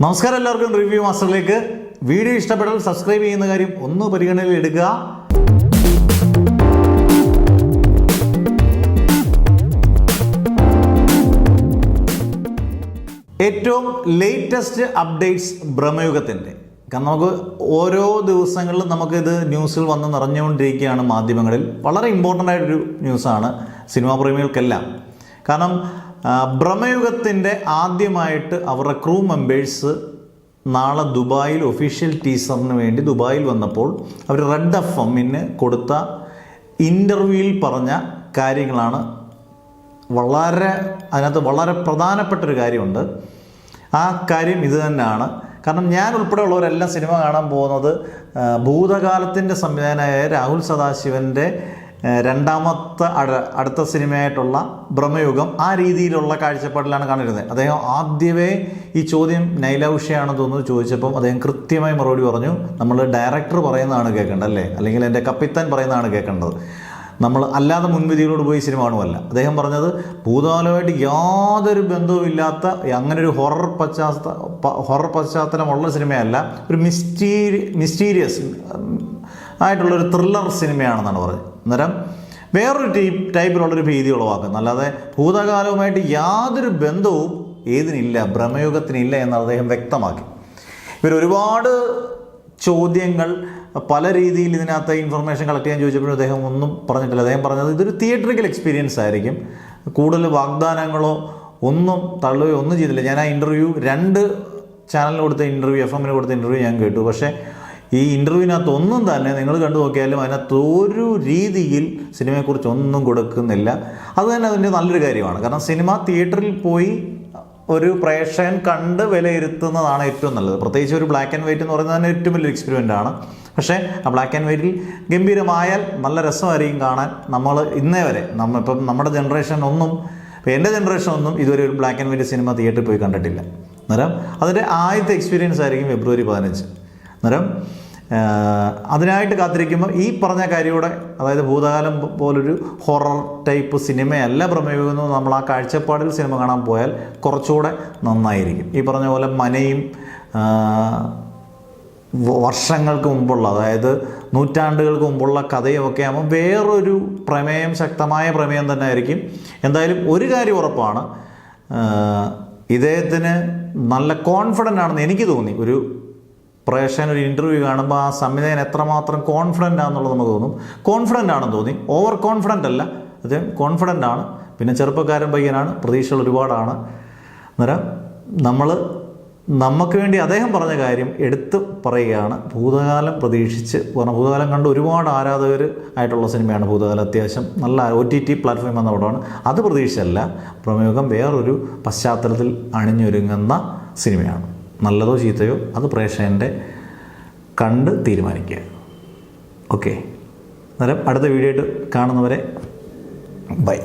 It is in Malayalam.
നമസ്കാരം, എല്ലാവർക്കും റിവ്യൂ മാസ്റ്ററിലേക്ക്. വീഡിയോ ഇഷ്ടപ്പെട്ടാൽ സബ്സ്ക്രൈബ് ചെയ്യുന്ന കാര്യം ഒന്ന് പരിഗണനയിൽ എടുക്കുക. ഏറ്റവും ലേറ്റസ്റ്റ് അപ്ഡേറ്റ്സ് ബ്രഹ്മയുഗത്തിൻ്റെ. കാരണം നമുക്ക് ഓരോ ദിവസങ്ങളിലും നമുക്കിത് ന്യൂസിൽ വന്ന് നിറഞ്ഞുകൊണ്ടിരിക്കുകയാണ് മാധ്യമങ്ങളിൽ. വളരെ ഇമ്പോർട്ടൻ്റ് ആയിട്ടൊരു ന്യൂസാണ് സിനിമാ പ്രേമികൾക്കെല്ലാം. കാരണം ബ്രഹ്മയുഗത്തിൻ്റെ ആദ്യമായിട്ട് അവരുടെ ക്രൂ മെമ്പേഴ്സ് നാളെ ദുബായിൽ ഒഫീഷ്യൽ ടീസറിന് വേണ്ടി ദുബായിൽ വന്നപ്പോൾ അവർ റെഡ് എഫ്എമ്മിന് കൊടുത്ത ഇൻ്റർവ്യൂവിൽ പറഞ്ഞ കാര്യങ്ങളാണ്. അതിനകത്ത് വളരെ പ്രധാനപ്പെട്ടൊരു കാര്യമുണ്ട്. ആ കാര്യം ഇത് തന്നെയാണ്. കാരണം ഞാൻ ഉൾപ്പെടെയുള്ളവരെല്ലാം സിനിമ കാണാൻ പോകുന്നത് ഭൂതകാലത്തിൻ്റെ സംവിധായകനായ രാഹുൽ സദാശിവൻ്റെ രണ്ടാമത്തെ അടുത്ത സിനിമയായിട്ടുള്ള ബ്രഹ്മയുഗം ആ രീതിയിലുള്ള കാഴ്ചപ്പാടിലാണ് കാണിരുന്നത്. അദ്ദേഹം ആദ്യമേ ഈ ചോദ്യം നൈല ഉഷയാണെന്ന് തോന്നുന്നു ചോദിച്ചപ്പം അദ്ദേഹം കൃത്യമായി മറുപടി പറഞ്ഞു, നമ്മൾ ഡയറക്ടർ പറയുന്നതാണ് കേൾക്കേണ്ടത്, അല്ലേ, അല്ലെങ്കിൽ എൻ്റെ കപ്പിത്താൻ പറയുന്നതാണ് കേൾക്കേണ്ടത്, നമ്മൾ അല്ലാതെ മുൻവിധികളോട് പോയി സിനിമ കാണുമല്ല. അദ്ദേഹം പറഞ്ഞത് ഭൂതകാലമായിട്ട് യാതൊരു ബന്ധവുമില്ലാത്ത അങ്ങനെ ഒരു ഹൊറർ പശ്ചാത്തലമുള്ള സിനിമയല്ല, ഒരു മിസ്റ്റീരിയസ് ആയിട്ടുള്ളൊരു ത്രില്ലർ സിനിമയാണെന്നാണ് പറഞ്ഞത്. അന്നേരം വേറൊരു ടൈപ്പിലുള്ളൊരു ഭീതി ഉളവാക്കുന്നത്, അല്ലാതെ ഭൂതകാലവുമായിട്ട് യാതൊരു ബന്ധവും ഏതിനില്ല, ബ്രഹ്മയുഗത്തിനില്ല എന്ന് അദ്ദേഹം വ്യക്തമാക്കി. ഇവരൊരുപാട് ചോദ്യങ്ങൾ പല രീതിയിൽ ഇതിനകത്ത് ഇൻഫർമേഷൻ കളക്ട് ചെയ്യാൻ ചോദിച്ചപ്പോഴും അദ്ദേഹം ഒന്നും പറഞ്ഞിട്ടില്ല. അദ്ദേഹം പറഞ്ഞത് ഇതൊരു തിയേറ്ററിക്കൽ എക്സ്പീരിയൻസ് ആയിരിക്കും, കൂടുതൽ വാഗ്ദാനങ്ങളോ ഒന്നും തള്ളുകയോ ഒന്നും ചെയ്തില്ല. ഞാൻ ആ ഇൻ്റർവ്യൂ 2 ചാനലിന് കൊടുത്ത ഇൻ്റർവ്യൂ, FM-ന് കൊടുത്ത ഇൻ്റർവ്യൂ ഞാൻ കേട്ടു. പക്ഷേ ഈ ഇൻ്റർവ്യൂവിനകത്ത് ഒന്നും തന്നെ നിങ്ങൾ കണ്ടു നോക്കിയാലും അതിനകത്ത് ഒരു രീതിയിൽ സിനിമയെക്കുറിച്ച് ഒന്നും കൊടുക്കുന്നില്ല. അത് തന്നെ അതിൻ്റെ നല്ലൊരു കാര്യമാണ്. കാരണം സിനിമ തിയേറ്ററിൽ പോയി ഒരു പ്രേക്ഷകൻ കണ്ട് വിലയിരുത്തുന്നതാണ് ഏറ്റവും നല്ലത്. പ്രത്യേകിച്ച് ഒരു ബ്ലാക്ക് ആൻഡ് വൈറ്റ് എന്ന് പറയുന്നത് തന്നെ ഏറ്റവും വലിയൊരു എക്സ്പെരിമെൻ്റ് ആണ്. പക്ഷേ ആ ബ്ലാക്ക് ആൻഡ് വൈറ്റിൽ ഗംഭീരമായാൽ നല്ല രസമായിരിക്കും കാണാൻ. നമ്മൾ ഇന്നേ വരെ ഇപ്പം നമ്മുടെ ജനറേഷൻ ഒന്നും, ഇപ്പോൾ എൻ്റെ ജനറേഷൻ ഒന്നും ഇതുവരെ ഒരു ബ്ലാക്ക് ആൻഡ് വൈറ്റ് സിനിമ തിയേറ്ററിൽ പോയി കണ്ടിട്ടില്ല. അന്നേരം അതിൻ്റെ ആദ്യത്തെ എക്സ്പീരിയൻസ് ആയിരിക്കും ഫെബ്രുവരി 15. അന്നേരം അതിനായിട്ട് കാത്തിരിക്കുമ്പോൾ ഈ പറഞ്ഞ കാര്യയുടെ, അതായത് ഭൂതകാലം പോലൊരു ഹൊറർ ടൈപ്പ് സിനിമയല്ല ബ്രഹ്മയുഗം എന്ന് നമ്മൾ ആ കാഴ്ചപ്പാടിൽ സിനിമ കാണാൻ പോയാൽ കുറച്ചുകൂടെ നന്നായിരിക്കും. ഈ പറഞ്ഞ പോലെ മനയും വർഷങ്ങൾക്ക് മുമ്പുള്ള, അതായത് നൂറ്റാണ്ടുകൾക്ക് മുമ്പുള്ള കഥയുമൊക്കെ ആകുമ്പോൾ വേറൊരു പ്രമേയം, ശക്തമായ പ്രമേയം തന്നെ ആയിരിക്കും. എന്തായാലും ഒരു കാര്യം ഉറപ്പാണ്, ഇദ്ദേഹത്തിന് നല്ല കോൺഫിഡൻ്റ് ആണെന്ന് എനിക്ക് തോന്നി. ഒരു പ്രേക്ഷകൻ ഒരു ഇൻ്റർവ്യൂ കാണുമ്പോൾ ആ സംവിധായകൻ എത്രമാത്രം കോൺഫിഡൻ്റ് ആണെന്നുള്ളത് നമുക്ക് തോന്നും. കോൺഫിഡൻ്റ് ആണെന്ന് തോന്നി, ഓവർ കോൺഫിഡൻ്റ് അല്ല, അദ്ദേഹം കോൺഫിഡൻ്റ് ആണ്. പിന്നെ ചെറുപ്പക്കാരൻ പയ്യനാണ്, പ്രതീക്ഷകൾ ഒരുപാടാണ്. അന്നേരം നമുക്ക് വേണ്ടി അദ്ദേഹം പറഞ്ഞ കാര്യം എടുത്ത് പറയുകയാണ്. ഭൂതകാലം പ്രതീക്ഷിച്ച് പറഞ്ഞ, ഭൂതകാലം കണ്ട് ഒരുപാട് ആരാധകർ ആയിട്ടുള്ള സിനിമയാണ് ഭൂതകാലം. അത്യാവശ്യം നല്ല OTT പ്ലാറ്റ്ഫോം എന്ന പടമാണ്. അത് പ്രതീക്ഷിച്ചല്ല, പ്രമേഹം വേറൊരു പശ്ചാത്തലത്തിൽ അണിഞ്ഞൊരുങ്ങുന്ന സിനിമയാണ്. നല്ലതോ ചീത്തയോ അത് പ്രേക്ഷകൻ്റെ കണ്ട് തീരുമാനിക്കുക. ഓക്കെ, അന്നേരം അടുത്ത വീഡിയോ ആയിട്ട് കാണുന്നവരെ ബൈ.